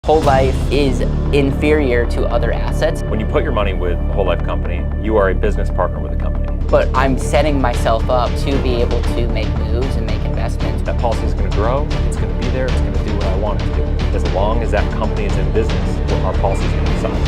whole life is inferior to other assets. When you put your money with a whole life company, you are a business partner with the company. But I'm setting myself up to be able to make moves and make investments. That policy is going to grow, it's going to be there, it's going to do what I want it to do. As long as that company is in business, our policy is going to decide.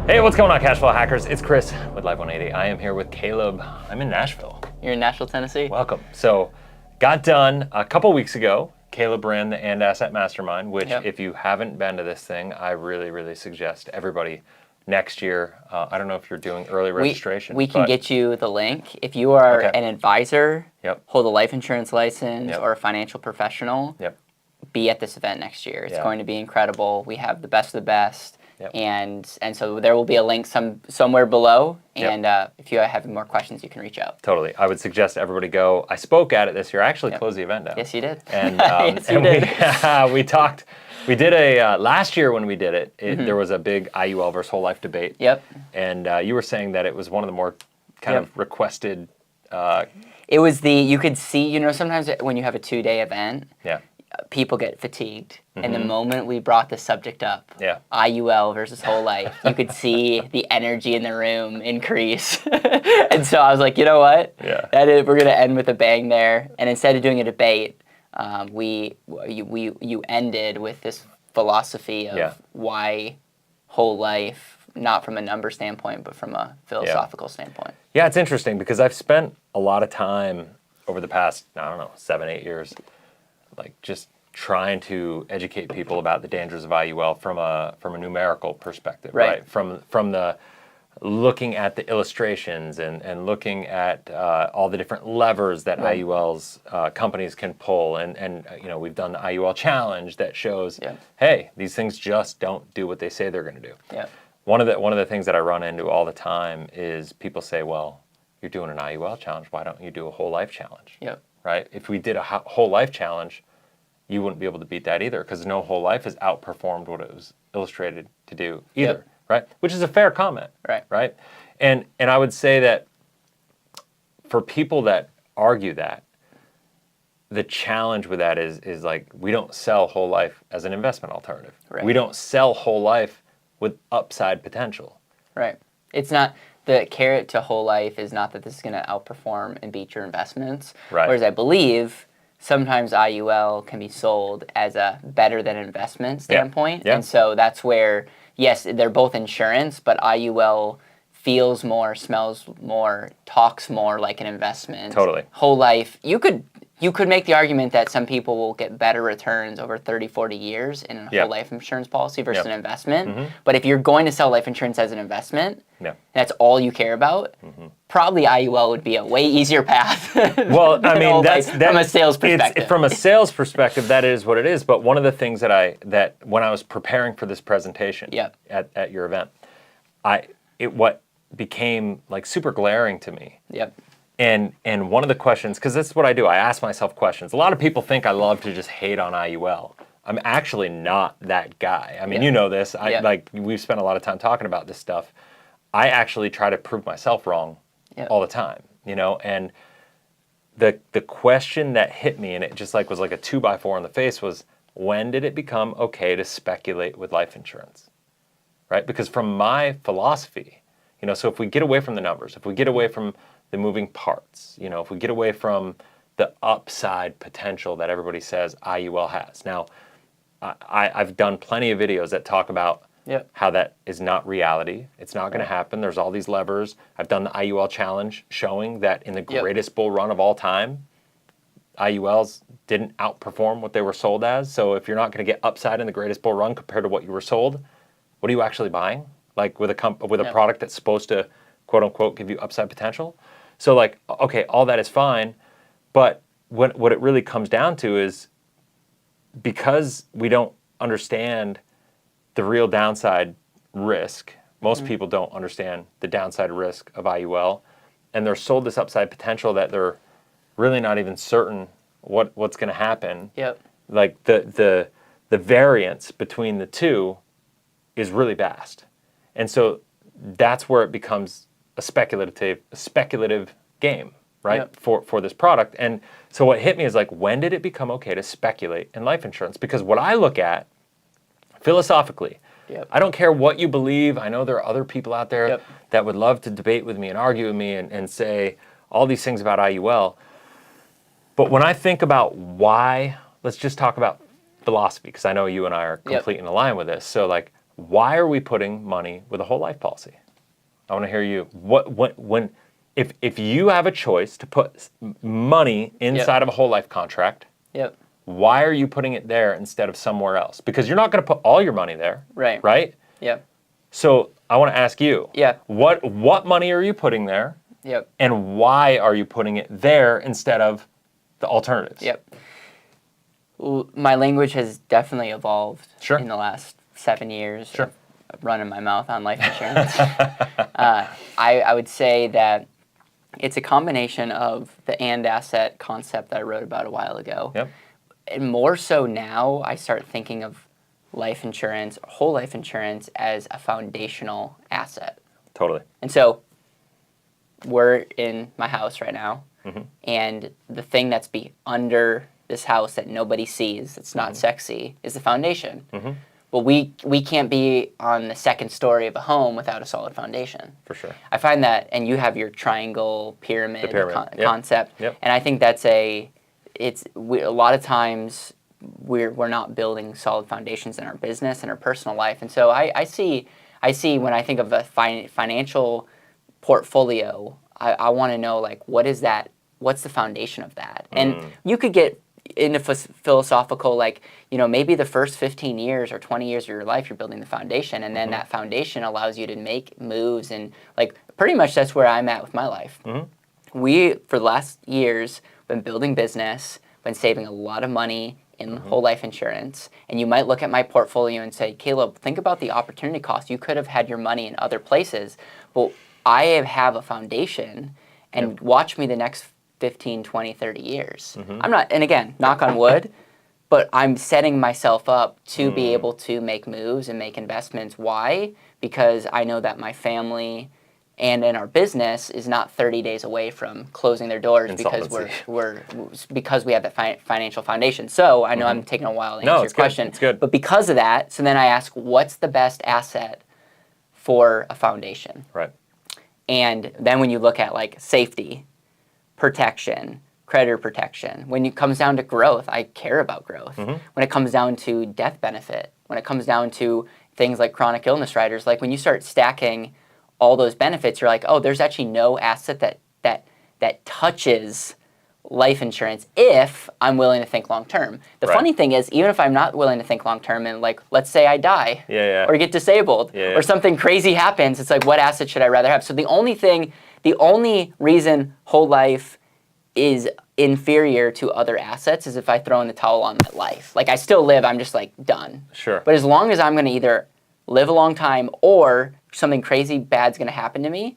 Hey, what's going on, Cashflow Hackers? It's Chris with Live 180. I am here with Caleb. I'm in Nashville. You're in Nashville, Tennessee? Welcome. So, got done a couple weeks ago. Caleb ran the And Asset Mastermind, which if you haven't been to this thing, I really suggest everybody next year. I don't know if you're doing early registration. We can get you the link. If you are an advisor, Yep. hold a life insurance license, or a financial professional, be at this event next year. It's going to be incredible. We have the best of the best. And so there will be a link somewhere below, and if you have more questions, you can reach out. Totally. I would suggest everybody go. I spoke at it this year. I actually closed the event down. Yes, you did. And, yes, you did. We talked. We did a, last year when we did it, there was a big IUL versus whole life debate. Yep. And you were saying that it was one of the more kind of requested. It was you could see, sometimes when you have a 2-day event, people get fatigued. And the moment we brought the subject up, IUL versus whole life, you could see the energy in the room increase. And so I was like, you know what? We're going to end with a bang there. And instead of doing a debate, you ended with this philosophy of why whole life, not from a number standpoint, but from a philosophical standpoint. Yeah, it's interesting because I've spent a lot of time over the past, 7-8 years, like just trying to educate people about the dangers of IUL from a numerical perspective, right? From the looking at the illustrations and looking at all the different levers that IUL's companies can pull, and we've done the IUL challenge that shows, hey, these things just don't do what they say they're going to do. One of the things that I run into all the time is people say, well, you're doing an IUL challenge, why don't you do a whole life challenge? Right? If we did a whole life challenge, you wouldn't be able to beat that either, because no whole life has outperformed what it was illustrated to do either. Right? Which is a fair comment. Right? And I would say that for people that argue that, the challenge with that is like, we don't sell whole life as an investment alternative. We don't sell whole life with upside potential. Right. It's not, the carrot to whole life is not that this is going to outperform and beat your investments. Whereas I believe sometimes IUL can be sold as a better than investment standpoint. And so that's where, yes, they're both insurance, but IUL feels more, smells more, talks more like an investment. Totally. Whole life, you could make the argument that some people will get better returns over 30, 40 years in a whole life insurance policy versus an investment. But if you're going to sell life insurance as an investment, that's all you care about, probably IUL would be a way easier path. Well, I mean, that's from a sales perspective. From a sales perspective, that is what it is. But one of the things that when I was preparing for this presentation at your event, what became like super glaring to me. And one of the questions, because this is what I do, I ask myself questions. A lot of people think I love to just hate on IUL. I'm actually not that guy. I mean, you know this. We've spent a lot of time talking about this stuff. I actually try to prove myself wrong all the time, and the question that hit me, and it just was like a 2x4 in the face, was, when did it become okay to speculate with life insurance? Right? Because from my philosophy, so if we get away from the numbers, if we get away from the moving parts, if we get away from the upside potential that everybody says IUL has. Now, I've done plenty of videos that talk about how that is not reality. It's not going to happen. There's all these levers. I've done the IUL challenge showing that in the greatest bull run of all time, IULs didn't outperform what they were sold as. So if you're not going to get upside in the greatest bull run compared to what you were sold, what are you actually buying? Like with a product that's supposed to, quote unquote, give you upside potential? So okay, all that is fine, but what it really comes down to is, because we don't understand the real downside risk, most people don't understand the downside risk of IUL, and they're sold this upside potential that they're really not even certain what's going to happen. Like the variance between the two is really vast, and so that's where it becomes a speculative game, right, for this product. And so what hit me is like, when did it become okay to speculate in life insurance? Because what I look at philosophically, I don't care what you believe. I know there are other people out there that would love to debate with me and argue with me and say all these things about IUL. But when I think about why, let's just talk about philosophy, because I know you and I are completely in line with this. So like, why are we putting money with a whole life policy? I want to hear you. If you have a choice to put money inside of a whole life contract, why are you putting it there instead of somewhere else? Because you're not going to put all your money there, right? So I want to ask you, what money are you putting there, and why are you putting it there instead of the alternatives? My language has definitely evolved in the last 7 years. Running my mouth on life insurance. I would say that it's a combination of the and asset concept that I wrote about a while ago. And more so now, I start thinking of life insurance, whole life insurance, as a foundational asset. Totally. And so we're in my house right now, and the thing that's under this house that nobody sees, that's not sexy, is the foundation. Well, we can't be on the second story of a home without a solid foundation. For sure. I find that, and you have your triangle pyramid concept, and I think that's a lot of times we're not building solid foundations in our business and our personal life, and so I see when I think of a financial portfolio, I want to know like what's the foundation of that, and you could get in a philosophical, like, you know, maybe the first 15 years or 20 years of your life, you're building the foundation, and then that foundation allows you to make moves, and like pretty much that's where I'm at with my life. We, for the last years, been building business, been saving a lot of money in whole life insurance, and you might look at my portfolio and say, Caleb, think about the opportunity cost. You could have had your money in other places, but I have a foundation, and watch me the next 15, 20, 30 years. I'm not, and again, knock on wood, but I'm setting myself up to be able to make moves and make investments. Why? Because I know that my family and in our business is not 30 days away from closing their doors because because we have that financial foundation. So I know I'm taking a while to answer your question. It's good. But because of that, so then I ask, what's the best asset for a foundation? Right. And then when you look at like safety, protection, creditor protection. When it comes down to growth, I care about growth. When it comes down to death benefit, when it comes down to things like chronic illness riders, like when you start stacking all those benefits, you're like, oh, there's actually no asset that touches life insurance if I'm willing to think long term. The funny thing is, even if I'm not willing to think long term, and like, let's say I die or get disabled or something crazy happens, it's like, what asset should I rather have? So the only reason whole life is inferior to other assets is if I throw in the towel on my life. Like, I still live, I'm just like done. But as long as I'm going to either live a long time or something crazy bad's going to happen to me,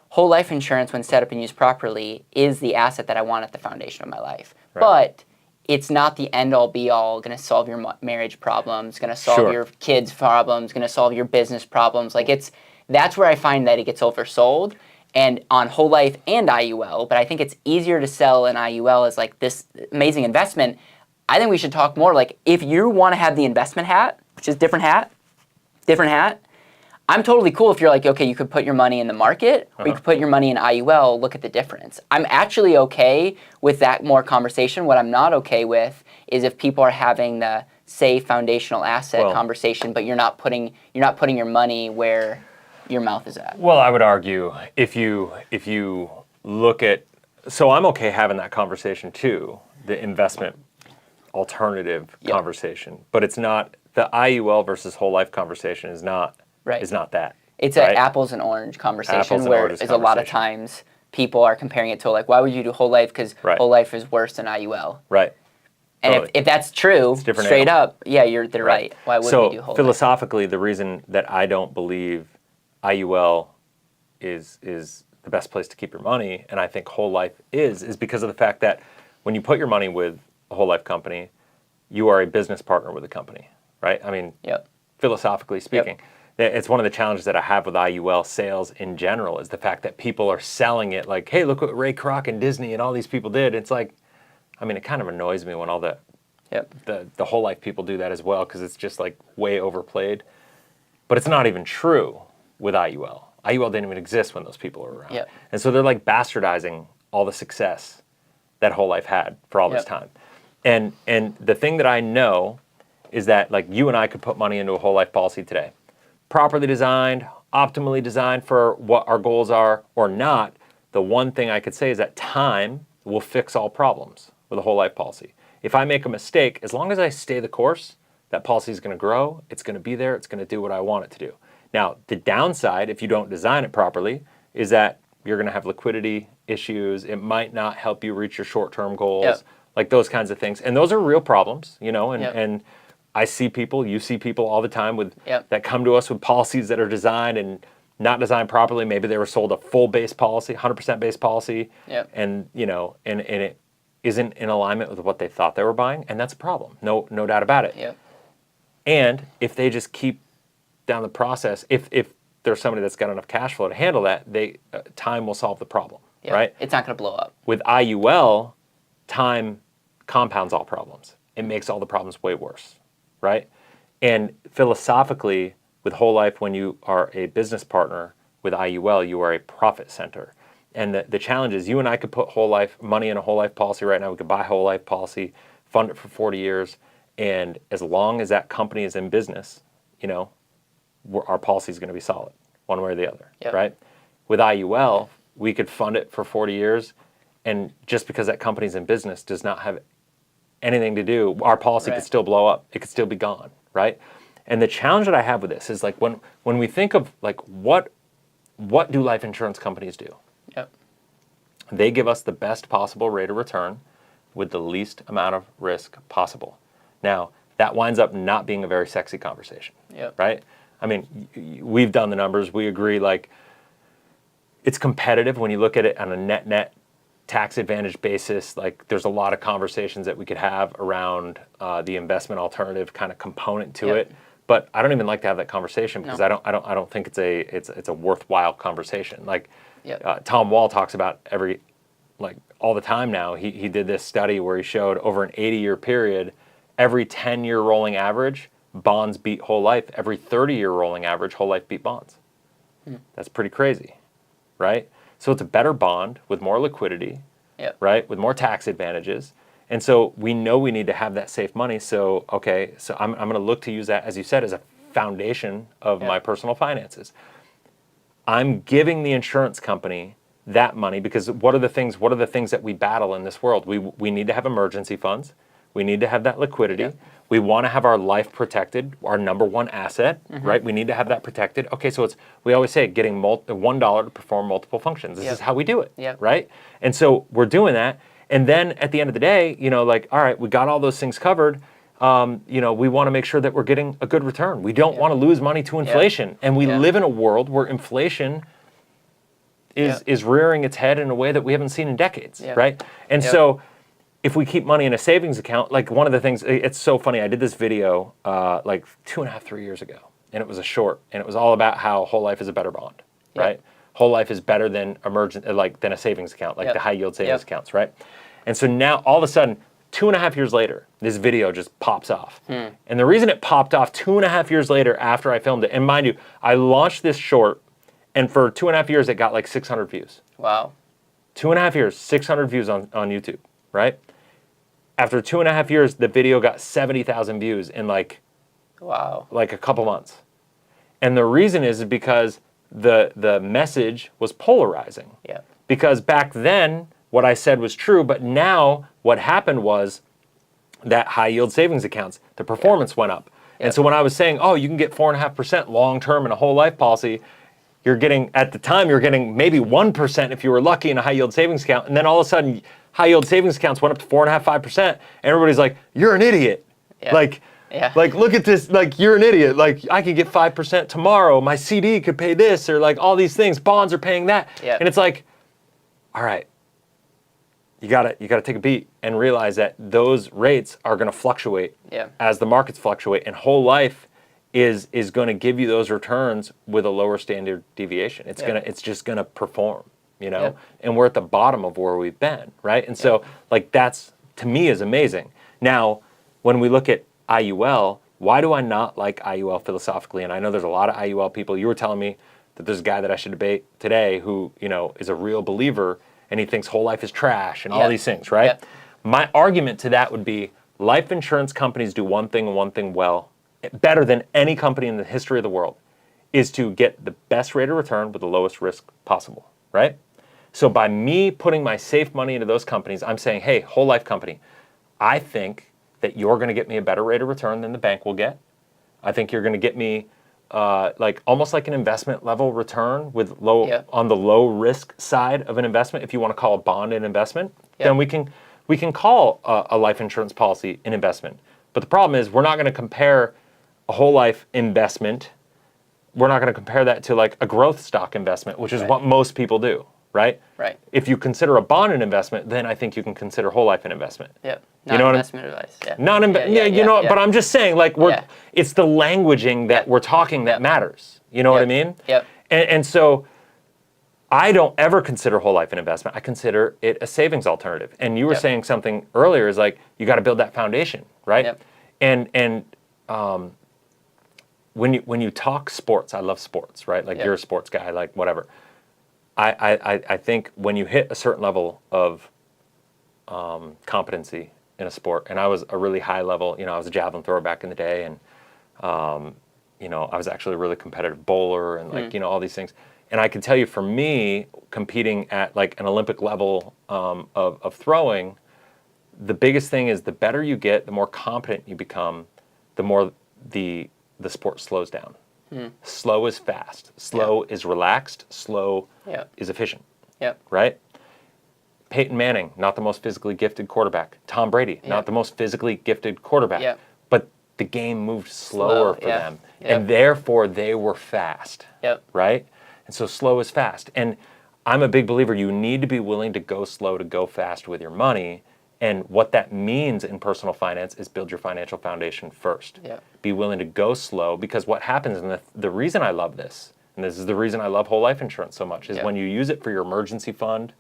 whole life insurance, when set up and used properly, is the asset that I want at the foundation of my life. But it's not the end-all, be-all, going to solve your marriage problems, going to solve your kids' problems, going to solve your business problems. Like, that's where I find that it gets oversold. And on whole life and IUL, but I think it's easier to sell an IUL as like this amazing investment. I think we should talk more like, if you want to have the investment hat, which is different hat, I'm totally cool if you're like, okay, you could put your money in the market or you could put your money in IUL, look at the difference. I'm actually okay with that more conversation. What I'm not okay with is if people are having the, say, foundational asset conversation, but you're not putting your money where your mouth is at. Well, I would argue if you look at, so I'm okay having that conversation too, the investment alternative conversation, but it's not, the IUL versus whole life conversation is not that. It's an apples and orange conversation where a lot of times people are comparing it to like, why would you do whole life? Because whole life is worse than IUL. And totally. if that's true, straight up, they're right. Why wouldn't we do whole life? So philosophically, the reason that I don't believe IUL is the best place to keep your money, and I think whole life is because of the fact that when you put your money with a whole life company, you are a business partner with the company, right? I mean, philosophically speaking. it's one of the challenges that I have with IUL sales in general is the fact that people are selling it like, hey, look what Ray Kroc and Disney and all these people did. It's like, I mean, it kind of annoys me when all the whole life people do that as well, because it's just like way overplayed. But it's not even true with IUL. IUL didn't even exist when those people were around. Yep. And so they're like bastardizing all the success that whole life had for all this time. And the thing that I know is that like you and I could put money into a whole life policy today. Properly designed, optimally designed for what our goals are or not, the one thing I could say is that time will fix all problems with a whole life policy. If I make a mistake, as long as I stay the course, that policy is going to grow, it's going to be there, it's going to do what I want it to do. Now, the downside, if you don't design it properly, is that you're going to have liquidity issues. It might not help you reach your short-term goals, like those kinds of things. And those are real problems, you know, and I see people, you see people all the time with that come to us with policies that are designed and not designed properly. Maybe they were sold a full base policy, 100% base policy, and you know, and it isn't in alignment with what they thought they were buying, and that's a problem. No doubt about it. And if they just keep down the process, if there's somebody that's got enough cash flow to handle that, time will solve the problem, right? It's not going to blow up. With IUL, time compounds all problems. It makes all the problems way worse, right? And philosophically, with whole life, when you are a business partner with IUL, you are a profit center. And the challenge is you and I could put whole life money in a whole life policy right now. We could buy a whole life policy, fund it for 40 years. And as long as that company is in business, you know, our policy is going to be solid one way or the other, right? With IUL, we could fund it for 40 years. And just because that company's in business does not have anything to do, our policy could still blow up. It could still be gone, right? And the challenge that I have with this is like when we think of like what do life insurance companies do? They give us the best possible rate of return with the least amount of risk possible. Now, that winds up not being a very sexy conversation, right? I mean, we've done the numbers. We agree like it's competitive when you look at it on a net tax advantage basis. Like there's a lot of conversations that we could have around the investment alternative kind of component to it. But I don't even like to have that conversation because I don't think it's a worthwhile conversation. Like Tom Wall talks about all the time now. He did this study where he showed over an 80-year period, every 10-year rolling average, bonds beat whole life. Every 30-year rolling average, whole life beat bonds. That's pretty crazy, right? So it's a better bond with more liquidity, right? With more tax advantages. And so we know we need to have that safe money. So, okay, so I'm going to look to use that, as you said, as a foundation of my personal finances. I'm giving the insurance company that money because what are the things that we battle in this world? We need to have emergency funds. We need to have that liquidity. We want to have our life protected, our number one asset, right? We need to have that protected. Okay, so we always say getting $1 to perform multiple functions. This is how we do it, right? And so we're doing that. And then at the end of the day, you know, like, all right, we got all those things covered. You know, we want to make sure that we're getting a good return. We don't want to lose money to inflation. And we live in a world where inflation is rearing its head in a way that we haven't seen in decades, right? And so if we keep money in a savings account, like one of the things, it's so funny. I did this video like 2.5, 3 years ago, and it was a short, and it was all about how whole life is a better bond, right? Whole life is better than than a savings account, like the high yield savings accounts, right? And so now all of a sudden, 2.5 years later, this video just pops off. And the reason it popped off 2.5 years later after I filmed it, and mind you, I launched this short, and for 2.5 years, it got like 600 views. Wow. 2.5 years, 600 views on YouTube, right? After 2.5 years, the video got 70,000 views in like a couple months. And the reason is because the message was polarizing. Because back then, what I said was true, but now what happened was that high yield savings accounts, the performance went up. And so when I was saying, oh, you can get 4.5% long term in a whole life policy, at the time you're getting maybe 1% if you were lucky in a high yield savings account. And then all of a sudden, high yield savings accounts went up to 4.5%, 5%, and everybody's like, you're an idiot. Like, look at this, like, you're an idiot. Like, I could get 5% tomorrow. My CD could pay this, or like all these things. Bonds are paying that. And it's like, all right, you gotta take a beat and realize that those rates are gonna fluctuate as the markets fluctuate. And whole life is going to give you those returns with a lower standard deviation. It's just going to perform, you know? Yep. And we're at the bottom of where we've been, right? And so like that's, to me, is amazing. Now, when we look at IUL, why do I not like IUL philosophically? And I know there's a lot of IUL people. You were telling me that there's a guy that I should debate today who, you know, is a real believer and he thinks whole life is trash and all these things, right? Yep. My argument to that would be life insurance companies do one thing and one thing well, better than any company in the history of the world, is to get the best rate of return with the lowest risk possible, right? So by me putting my safe money into those companies, I'm saying, hey, whole life company, I think that you're going to get me a better rate of return than the bank will get. I think you're going to get me like almost like an investment level return with low on the low risk side of an investment. If you want to call a bond an investment, then we can call a life insurance policy an investment. But the problem is we're not going to compare a whole life investment. We're not going to compare that to like a growth stock investment, which is what most people do, right? Right. If you consider a bond an investment, then I think you can consider whole life an investment. Yep. Not investment advice. Yeah. You know, but I'm just saying, like, it's the languaging that we're talking that matters. You know what I mean? Yep. And so I don't ever consider whole life an investment. I consider it a savings alternative. And you were saying something earlier is like, you got to build that foundation, right? Yep. And when you talk sports, I love sports, right? Like you're a sports guy, like whatever. I think when you hit a certain level of competency in a sport, and I was a really high level, you know, I was a javelin thrower back in the day, and you know, I was actually a really competitive bowler, and like you know, all these things. And I can tell you, for me, competing at like an Olympic level of throwing, the biggest thing is the better you get, the more competent you become, the more the sport slows down. Slow is fast. Slow is relaxed. Slow is efficient. Right? Peyton Manning, not the most physically gifted quarterback. Tom Brady, not the most physically gifted quarterback. But the game moved slower for them. And therefore, they were fast. Right? And so slow is fast. And I'm a big believer you need to be willing to go slow to go fast with your money. And what that means in personal finance is build your financial foundation first. Be willing to go slow, because what happens, and the reason I love this, and this is the reason I love whole life insurance so much, is when you use it for your emergency fund,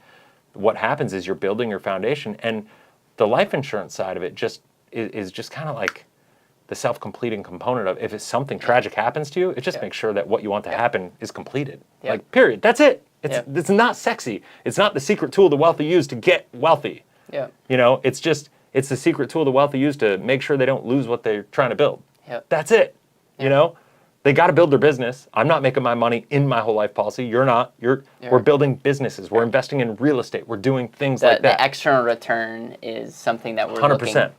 what happens is you're building your foundation, and the life insurance side of it is just kind of like the self-completing component of, if it's something tragic happens to you, it just makes sure that what you want to happen is completed. Like, period. That's it. It's not sexy. It's not the secret tool the wealthy use to get wealthy. You know, it's the secret tool the wealthy use to make sure they don't lose what they're trying to build. That's it. You know, they got to build their business. I'm not making my money in my whole life policy. You're not. We're building businesses. We're investing in real estate. We're doing things like that. The external return is something that we're 100%. Looking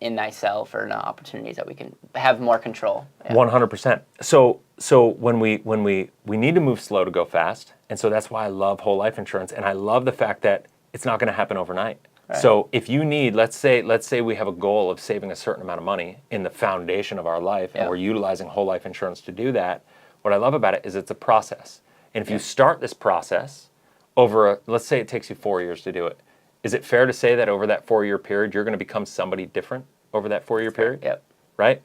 in thyself, or opportunities that we can have more control. 100%. So when we need to move slow to go fast, and so that's why I love whole life insurance, and I love the fact that it's not going to happen overnight. Right. So if you need, let's say we have a goal of saving a certain amount of money in the foundation of our life, and we're utilizing whole life insurance to do that, what I love about it is it's a process. And if you start this process over, let's say it takes you 4 years to do it, is it fair to say that over that 4-year period, you're going to become somebody different over that 4-year period? Right?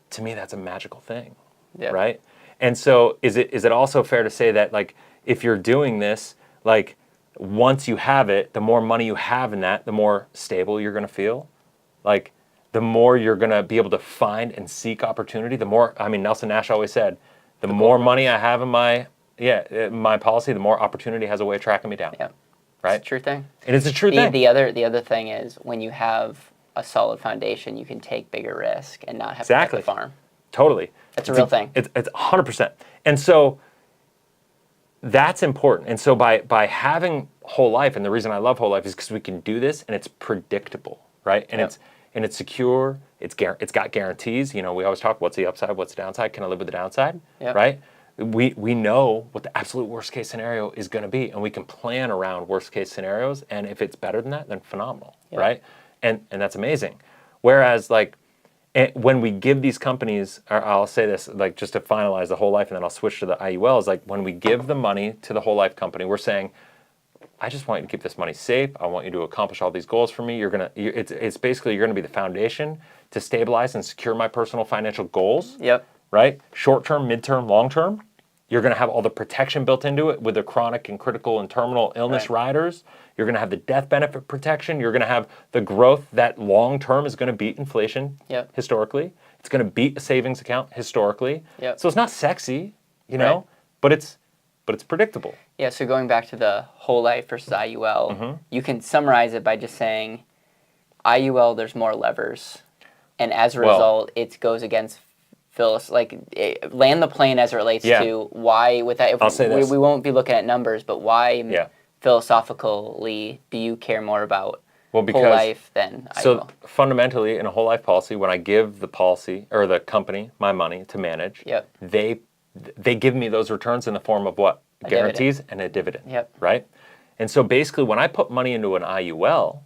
To me, that's a magical thing, right? And so is it also fair to say that, like, if you're doing this, like, once you have it, the more money you have in that, the more stable you're going to feel. Like, the more you're going to be able to find and seek opportunity, the more, I mean, Nelson Nash always said, the more money I have in my policy, the more opportunity has a way of tracking me down. Right? It's a true thing. It is a true thing. The other thing is, when you have a solid foundation, you can take bigger risk and not have to have a farm. Totally. That's a real thing. It's 100%. And so that's important. And so by having whole life, and the reason I love whole life is because we can do this, and it's predictable, right? And it's secure. It's got guarantees. You know, we always talk, what's the upside, what's the downside? Can I live with the downside? Right? We know what the absolute worst case scenario is going to be, and we can plan around worst case scenarios. And if it's better than that, then phenomenal, right? And that's amazing. Whereas, like, when we give these companies, or I'll say this, like, just to finalize the whole life, and then I'll switch to the IUL, is like, when we give the money to the whole life company, we're saying, I just want you to keep this money safe. I want you to accomplish all these goals for me. It's basically, you're gonna be the foundation to stabilize and secure my personal financial goals. right? Short-term, mid-term, long-term. You're going to have all the protection built into it with the chronic and critical and terminal illness riders. You're going to have the death benefit protection. You're going to have the growth that long-term is going to beat inflation historically. It's going to beat a savings account historically. So it's not sexy, you know, but it's predictable. Yeah, so going back to the whole life versus IUL, you can summarize it by just saying IUL, there's more levers. And as a result, it goes against land the plane as it relates to why, with that, we won't be looking at numbers, but why philosophically do you care more about whole life than IUL? So fundamentally, in a whole life policy, when I give the policy or the company my money to manage, they give me those returns in the form of what? Guarantees and a dividend, right? And so basically, when I put money into an IUL,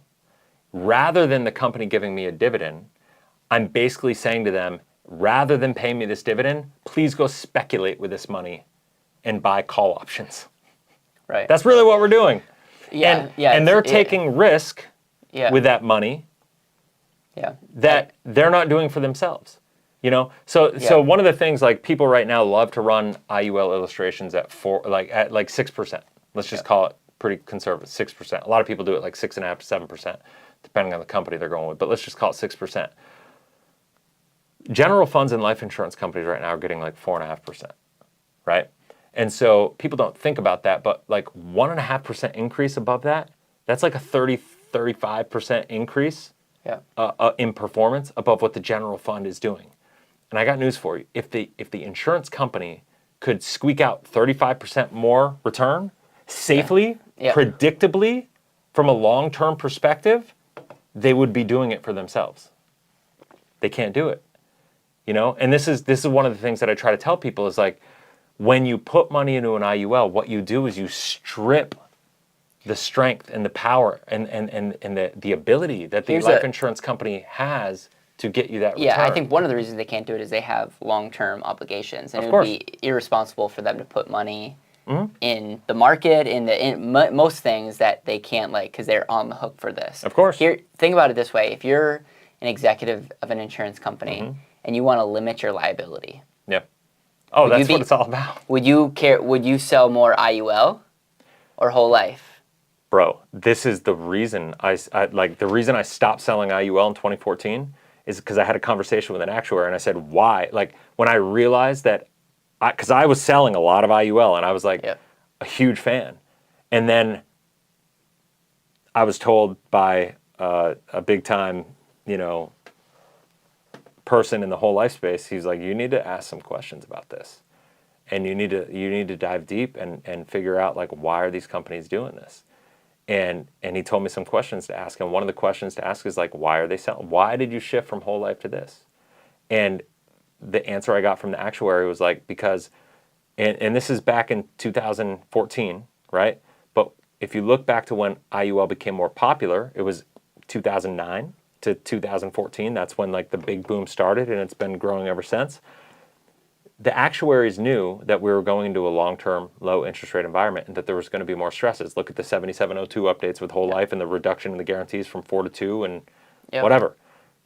rather than the company giving me a dividend, I'm basically saying to them, rather than pay me this dividend, please go speculate with this money and buy call options. Right. That's really what we're doing. And they're taking risk with that money that they're not doing for themselves. You know? So one of the things, like, people right now love to run IUL illustrations at 6%. Let's just call it pretty conservative, 6%. A lot of people do it like 6.5% to 7%, depending on the company they're going with, but let's just call it 6%. General funds and life insurance companies right now are getting like 4.5%, right? And so people don't think about that, but like 1.5% increase above that, that's like a 35% increase in performance above what the general fund is doing. And I got news for you. If the insurance company could squeak out 35% more return safely, predictably, from a long-term perspective, they would be doing it for themselves. They can't do it. You know, and this is one of the things that I try to tell people is, like, when you put money into an IUL, what you do is you strip the strength and the power and the ability that the life insurance company has to get you that return. Yeah, I think one of the reasons they can't do it is they have long-term obligations, and it would be irresponsible for them to put money in the market, in most things that they can't, like, because they're on the hook for this. Of course. Think about it this way: if you're an executive of an insurance company and you want to limit your liability. Yeah. Oh, that's what it's all about. Would you sell more IUL or whole life? Bro, this is the reason the reason I stopped selling IUL in 2014 is because I had a conversation with an actuary and I said, why? Like, when I realized that, because I was selling a lot of IUL and I was like a huge fan. And then I was told by a big time, person in the whole life space, he's like, you need to ask some questions about this, and you need to dive deep and figure out, like, why are these companies doing this? And he told me some questions to ask, and one of the questions to ask is, like, why are they selling? Why did you shift from whole life to this? And the answer I got from the actuary was like, because, and this is back in 2014, right? But if you look back to when IUL became more popular, it was 2009 to 2014. That's when, like, the big boom started, and it's been growing ever since. The actuaries knew that we were going into a long-term low interest rate environment and that there was going to be more stresses. Look at the 7702 updates with whole life and the reduction in the guarantees from 4 to 2 and whatever.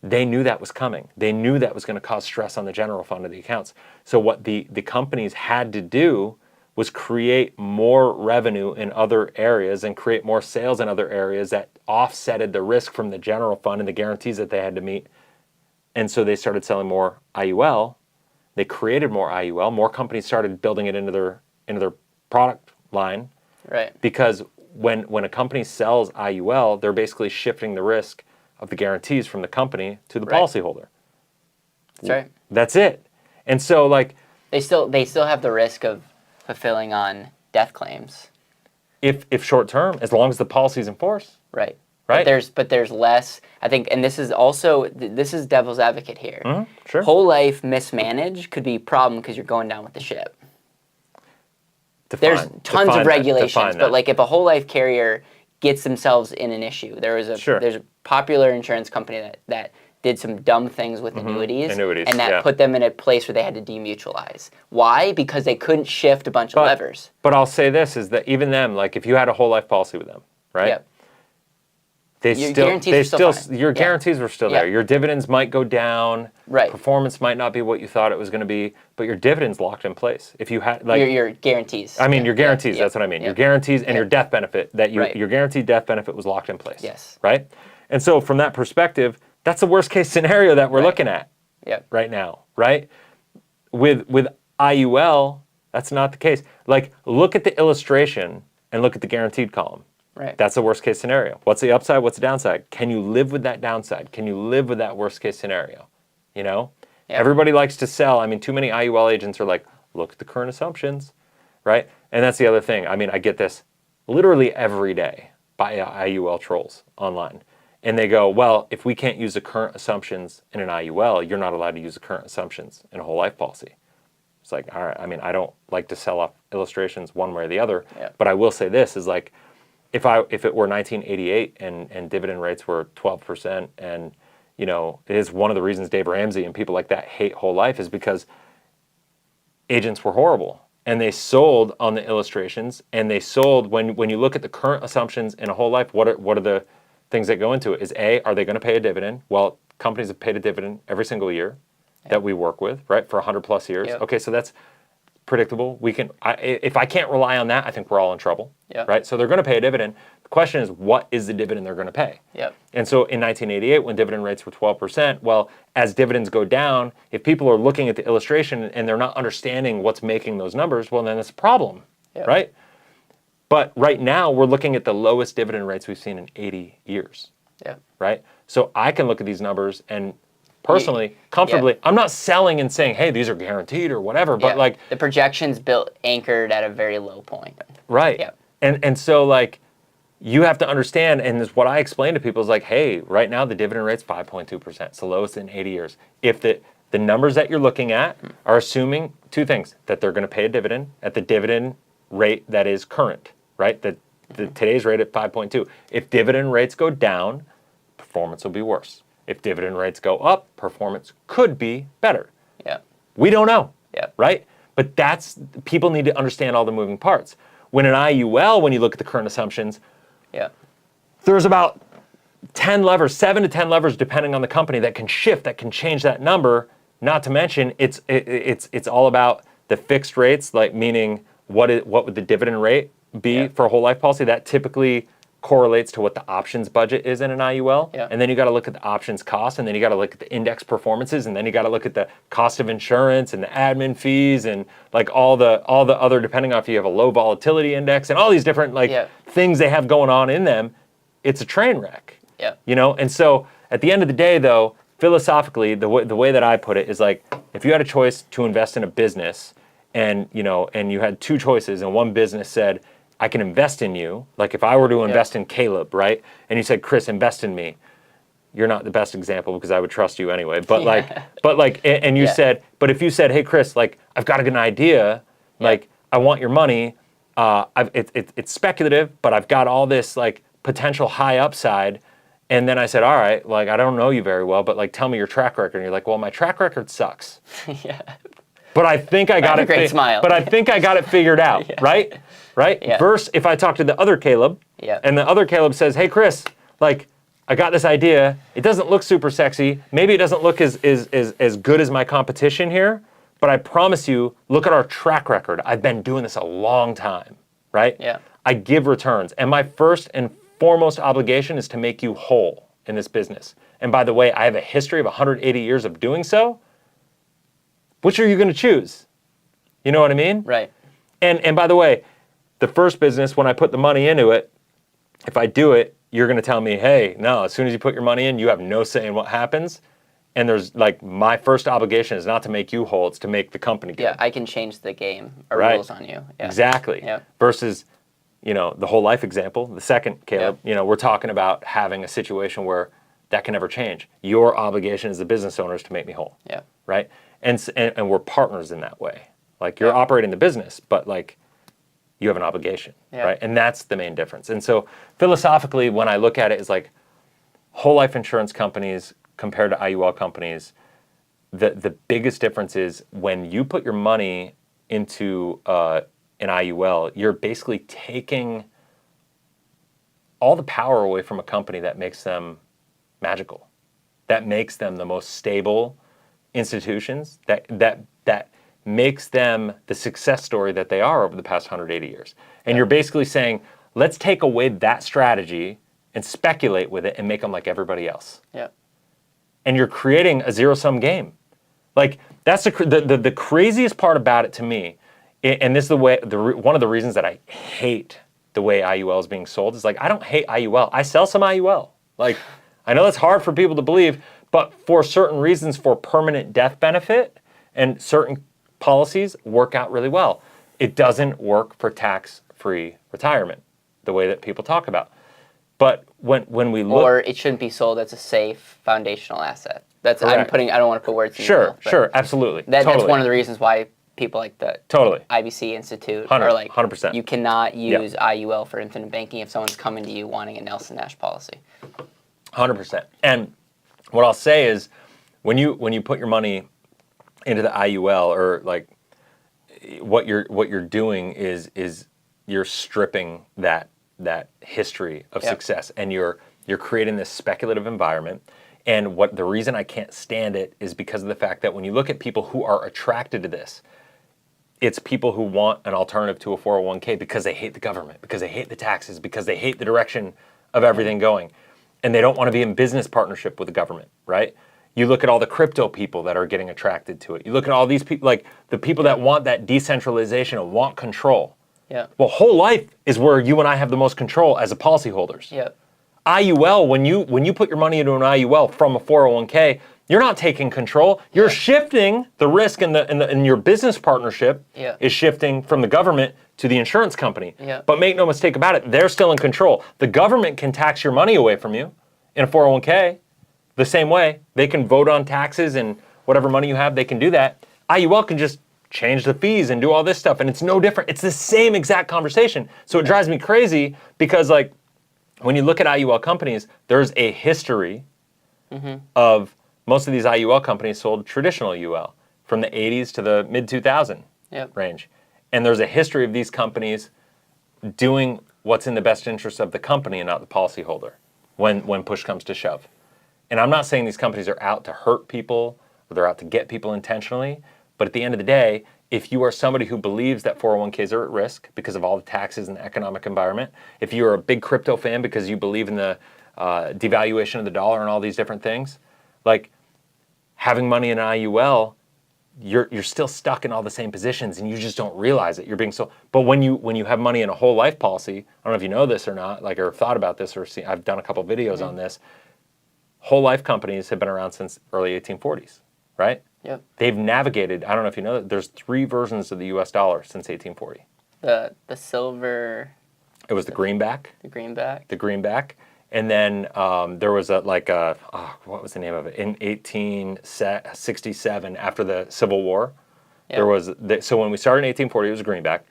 They knew that was coming. They knew that was going to cause stress on the general fund of the accounts. So what the companies had to do was create more revenue in other areas and create more sales in other areas that offsetted the risk from the general fund and the guarantees that they had to meet. And so they started selling more IUL. They created more IUL. More companies started building it into their product line. Right. Because when a company sells IUL, they're basically shifting the risk of the guarantees from the company to the policyholder. That's right. That's it. And so, like, they still have the risk of fulfilling on death claims. If short term, as long as the policy's in force. Right. Right. But there's less, I think, and this is devil's advocate here. Sure. Whole life mismanaged could be a problem because you're going down with the ship. There's tons of regulations, but like, if a whole life carrier gets themselves in an issue, there's a popular insurance company that did some dumb things with annuities, and that put them in a place where they had to demutualize. Why? Because they couldn't shift a bunch of levers. But I'll say this, is that even them, like, if you had a whole life policy with them, right? Your guarantees were still there. Your dividends might go down. Right. Performance might not be what you thought it was going to be, but your dividends locked in place. If you had your guarantees. I mean your guarantees. That's what I mean. Your guarantees and your death benefit your guaranteed death benefit was locked in place. Yes. Right. And so from that perspective, that's the worst case scenario that we're looking at. Right now. Right. With IUL, that's not the case. Like, look at the illustration and look at the guaranteed column. Right. That's the worst case scenario. What's the upside? What's the downside? Can you live with that downside? Can you live with that worst case scenario? You know? Yep. Everybody likes to sell. I mean, too many IUL agents are like, look at the current assumptions, right? And that's the other thing. I mean, I get this literally every day by IUL trolls online. And they go, well, if we can't use the current assumptions in an IUL, you're not allowed to use the current assumptions in a whole life policy. It's like, all right, I mean, I don't like to sell off illustrations one way or the other, but I will say this is like, if it were 1988 and dividend rates were 12%, and you know, it is one of the reasons Dave Ramsey and people like that hate whole life is because agents were horrible and they sold on the illustrations, and they sold when you look at the current assumptions in a whole life. What are the things that go into it? Is A, are they going to pay a dividend? Well, companies have paid a dividend every single year that we work with, right, for 100 plus years. Okay, so that's predictable. If I can't rely on that, I think we're all in trouble, right? So they're going to pay a dividend. The question is, what is the dividend they're going to pay? And so in 1988, when dividend rates were 12%, well, as dividends go down, if people are looking at the illustration and they're not understanding what's making those numbers, well, then it's a problem, right? But right now, we're looking at the lowest dividend rates we've seen in 80 years, right? So I can look at these numbers and personally, comfortably, I'm not selling and saying, hey, these are guaranteed or whatever, but like the projections anchored at a very low point. Right. And so like you have to understand, and this, what I explain to people is like, hey, right now the dividend rate's 5.2%. It's the lowest in 80 years. If the numbers that you're looking at are assuming two things, that they're going to pay a dividend at the dividend rate that is current, right? The today's rate at 5.2. If dividend rates go down, performance will be worse. If dividend rates go up, performance could be better. We don't know, right? But people need to understand all the moving parts. When an IUL, when you look at the current assumptions, there's about 7 to 10 levers, depending on the company, that can shift, that can change that number. Not to mention, it's all about the fixed rates, like meaning what would the dividend rate be for a whole life policy? That typically correlates to what the options budget is in an IUL. And then you got to look at the options cost, and then you got to look at the index performances, and then you got to look at the cost of insurance and the admin fees and like all the other, depending on if you have a low volatility index and all these different things they have going on in them. It's a train wreck. You know, and so at the end of the day, though, philosophically, the way that I put it is like, if you had a choice to invest in a business, and you had two choices, and one business said, I can invest in you. Like if I were to invest in Caleb, right? And you said, Chris, invest in me. You're not the best example because I would trust you anyway. But and you said, but if you said, hey, Chris, like I've got a good idea. Like I want your money. It's speculative, but I've got all this like potential high upside. And then I said, all right, like I don't know you very well, but like tell me your track record. And you're like, well, my track record sucks. But I think I got it. Great smile. But I think I got it figured out, right? Right? Versus if I talk to the other Caleb, and the other Caleb says, hey, Chris, like, I got this idea. It doesn't look super sexy. Maybe it doesn't look as good as my competition here, but I promise you, look at our track record. I've been doing this a long time, right? I give returns. And my first and foremost obligation is to make you whole in this business. And by the way, I have a history of 180 years of doing so. Which are you going to choose? You know what I mean? Right. And by the way, the first business, when I put the money into it, if I do it, you're going to tell me, hey, no, as soon as you put your money in, you have no say in what happens. And there's like, my first obligation is not to make you whole, it's to make the company good. I can change the game or rules on you. Exactly. Versus, the whole life example, the second, Caleb, we're talking about having a situation where that can never change. Your obligation as the business owner is to make me whole. Right? And we're partners in that way. Like you're operating the business, but like you have an obligation, right? And that's the main difference. And so philosophically, when I look at it, it's like whole life insurance companies compared to IUL companies, the biggest difference is when you put your money into an IUL, you're basically taking all the power away from a company that makes them magical, that makes them the most stable institutions, that makes them the success story that they are over the past 180 years. And you're basically saying, let's take away that strategy and speculate with it and make them like everybody else. Yeah. And you're creating a zero-sum game. Like, that's the craziest part about it to me, and this is one of the reasons that I hate the way IUL is being sold, is like, I don't hate IUL. I sell some IUL. Like, I know that's hard for people to believe, but for certain reasons, for permanent death benefit and certain policies work out really well. It doesn't work for tax-free retirement, the way that people talk about. But when we look... Or it shouldn't be sold as a safe foundational asset. That's Correct. I don't want to put words in your mouth. Sure, absolutely. That's one of the reasons why people like the IBC Institute are like, 100%. You cannot use IUL for infinite banking if someone's coming to you wanting a Nelson Nash policy. 100%. And what I'll say is, when you put your money into the IUL, or like, what you're doing is you're stripping that history of success, and you're creating this speculative environment. And the reason I can't stand it is because of the fact that when you look at people who are attracted to this, it's people who want an alternative to a 401k because they hate the government, because they hate the taxes, because they hate the direction of everything going. And they don't want to be in business partnership with the government, right? You look at all the crypto people that are getting attracted to it. You look at all these people, like the people that want that decentralization and want control. Yeah. Well, whole life is where you and I have the most control as a policyholders. Yeah. IUL, when you put your money into an IUL from a 401k, you're not taking control. You're shifting the risk, in your business partnership is shifting from the government to the insurance company. Yeah. But make no mistake about it, they're still in control. The government can tax your money away from you in a 401k the same way. They can vote on taxes, and whatever money you have, they can do that. IUL can just change the fees and do all this stuff, and it's no different. It's the same exact conversation. So it drives me crazy because, like, when you look at IUL companies, there's a history of most of these IUL companies sold traditional UL from the 80s to the mid-2000 range. And there's a history of these companies doing what's in the best interest of the company and not the policyholder when push comes to shove. And I'm not saying these companies are out to hurt people or they're out to get people intentionally, but at the end of the day, if you are somebody who believes that 401ks are at risk because of all the taxes and the economic environment, if you're a big crypto fan because you believe in the devaluation of the dollar and all these different things, like, having money in an IUL, you're still stuck in all the same positions and you just don't realize it. You're being so. But when you have money in a whole life policy, I don't know if you know this or not, like, or have thought about this, or I've done a couple videos on this. Whole life companies have been around since early 1840s, right? Yep. They've navigated, I don't know if you know that, there's 3 versions of the US dollar since 1840. The silver. It was the greenback. The greenback. The greenback. And then there was what was the name of it? In 1867, after the Civil War, there was, so when we started in 1840, it was a greenback.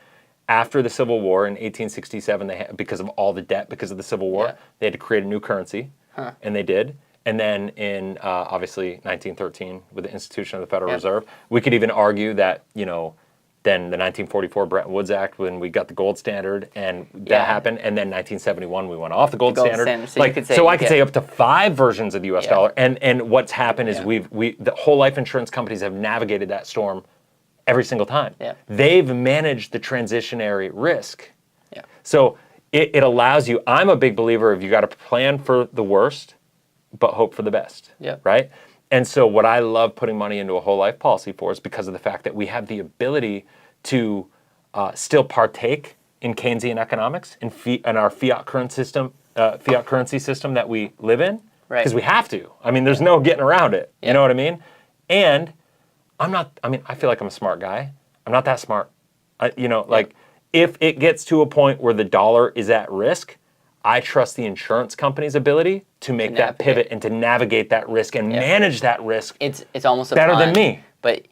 After the Civil War in 1867, because of all the debt, because of the Civil War, they had to create a new currency, and they did. And then in, obviously, 1913, with the institution of the Federal Reserve, we could even argue that, then the 1944 Bretton Woods Act, when we got the gold standard, and that happened, and then 1971 we went off the gold standard. So I could say up to 5 versions of the U.S. dollar, and what's happened is the whole life insurance companies have navigated that storm every single time. Yeah. They've managed the transitionary risk. Yeah. So it allows you. I'm a big believer of, you got to plan for the worst, but hope for the best. Yeah. Right. And so what I love putting money into a whole life policy for is because of the fact that we have the ability to still partake in Keynesian economics and our fiat currency system that we live in, because we have to. I mean, there's no getting around it. You know what I mean? And I feel like I'm a smart guy. I'm not that smart. If it gets to a point where the dollar is at risk, I trust the insurance company's ability to make that pivot and to navigate that risk and manage that risk. It's almost better than me. But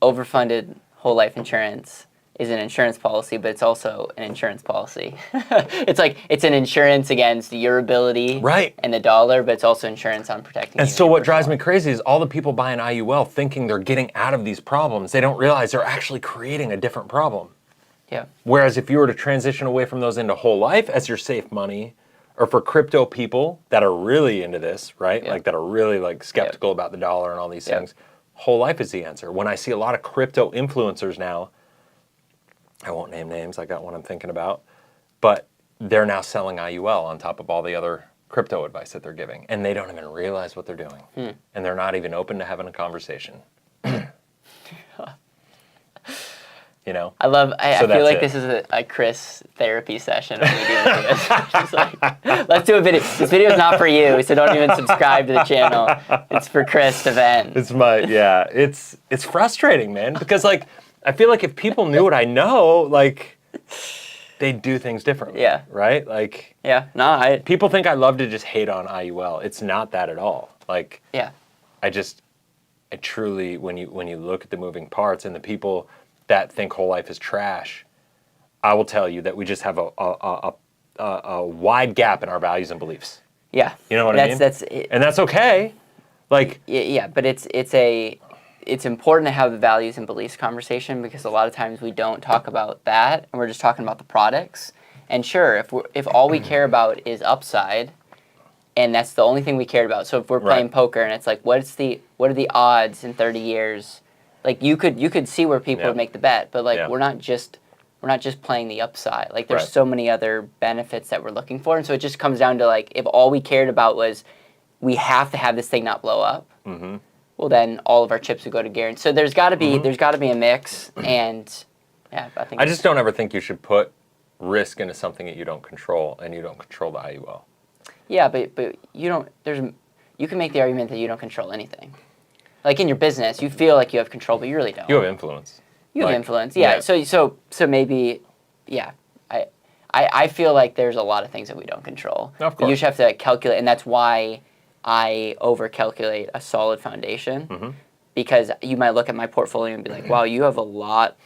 overfunded whole life insurance is an insurance policy, but it's also an insurance policy. It's like, it's an insurance against your ability and the dollar, but it's also insurance on protecting you. And so what drives me crazy is all the people buying IUL thinking they're getting out of these problems. They don't realize they're actually creating a different problem. Yeah. Whereas if you were to transition away from those into whole life as your safe money, or for crypto people that are really into this, right? Like that are really like skeptical about the dollar and all these things. Whole life is the answer. When I see a lot of crypto influencers now, I won't name names, I got one I'm thinking about, but they're now selling IUL on top of all the other crypto advice that they're giving, and they don't even realize what they're doing. And they're not even open to having a conversation. You know? I feel like this is a Chris therapy session when we do this. Just like, let's do a video. This video is not for you, so don't even subscribe to the channel. It's for Chris to vent. It's frustrating, man, because like I feel like if people knew what I know, like they'd do things differently. Yeah. Right? Like people think I love to just hate on IUL. It's not that at all. Like I truly, when you look at the moving parts and the people that think whole life is trash, I will tell you that we just have a wide gap in our values and beliefs. Yeah, you know what I mean. And that's okay. Like but it's important to have the values and beliefs conversation, because a lot of times we don't talk about that, and we're just talking about the products. And sure, if all we care about is upside, and that's the only thing we cared about. So if we're playing poker and it's like, what are the odds in 30 years? Like you could see where people would make the bet, but like we're not just playing the upside. Like there's so many other benefits that we're looking for, and so it just comes down to like, if all we cared about was we have to have this thing not blow up, well then all of our chips would go to guarantee. So there's got to be a mix, and I just don't ever think you should put risk into something that you don't control, and you don't control the IUL. Yeah, but you don't. You can make the argument that you don't control anything. Like in your business, you feel like you have control, but you really don't. You have influence. You have influence, yeah. So maybe, I feel like there's a lot of things that we don't control. Of course. You just have to calculate, and that's why I over-calculate a solid foundation, because you might look at my portfolio and be like, wow, you have a lot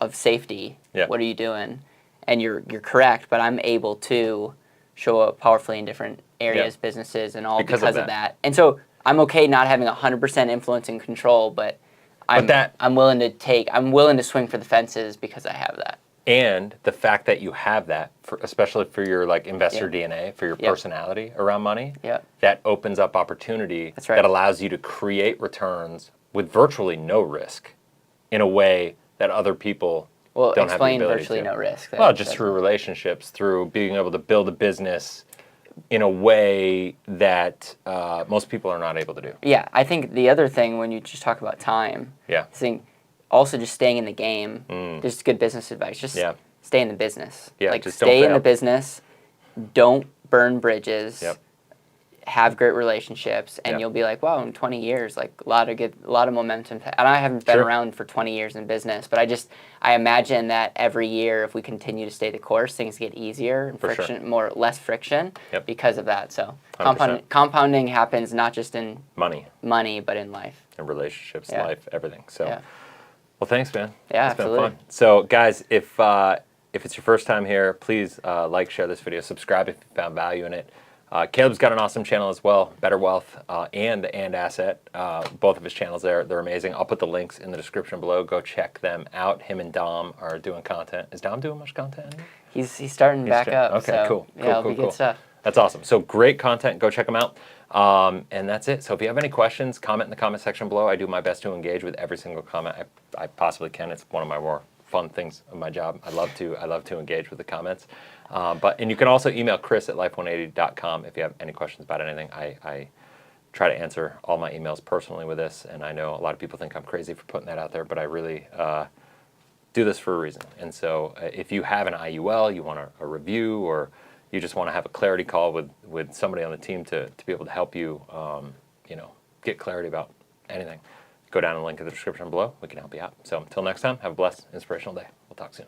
of safety. Yeah. What are you doing? And you're correct, but I'm able to show up powerfully in different areas, businesses, and all because of that. And so I'm okay not having 100% influence and control, but I'm willing to swing for the fences because I have that. And the fact that you have that, especially for your like investor DNA, for your personality around money, that opens up opportunity that allows you to create returns with virtually no risk in a way that other people don't have the ability to. Virtually no risk. Well, just through relationships, through being able to build a business in a way that most people are not able to do. Yeah, I think the other thing when you just talk about time, I think also just staying in the game, there's good business advice. Just stay in the business. Yeah, like just stay in the business, don't burn bridges, have great relationships, and you'll be like, wow, in 20 years, like a lot of momentum. And I haven't been around for 20 years in business, but I imagine that every year, if we continue to stay the course, things get easier and less friction because of that. So compounding happens not just in money, but in life. And relationships, life, everything. So, well, thanks, man. Yeah, it's been fun. So, guys, if it's your first time here, please like, share this video, subscribe if you found value in it. Caleb's got an awesome channel as well, Better Wealth and Asset. Both of his channels there, they're amazing. I'll put the links in the description below. Go check them out. Him and Dom are doing content. Is Dom doing much content anymore? He's starting back up. Okay, so, cool. It'll be good stuff. That's awesome. So great content. Go check them out. And that's it. So if you have any questions, comment in the comment section below. I do my best to engage with every single comment I possibly can. It's one of my more fun things of my job. I love to engage with the comments. And you can also email Chris at life180.com if you have any questions about anything. I try to answer all my emails personally with this, and I know a lot of people think I'm crazy for putting that out there, but I really do this for a reason. And so if you have an IUL, you want a review, or you just want to have a clarity call with somebody on the team to be able to help you, get clarity about anything, go down the link in the description below. We can help you out. So until next time, have a blessed, inspirational day. We'll talk soon.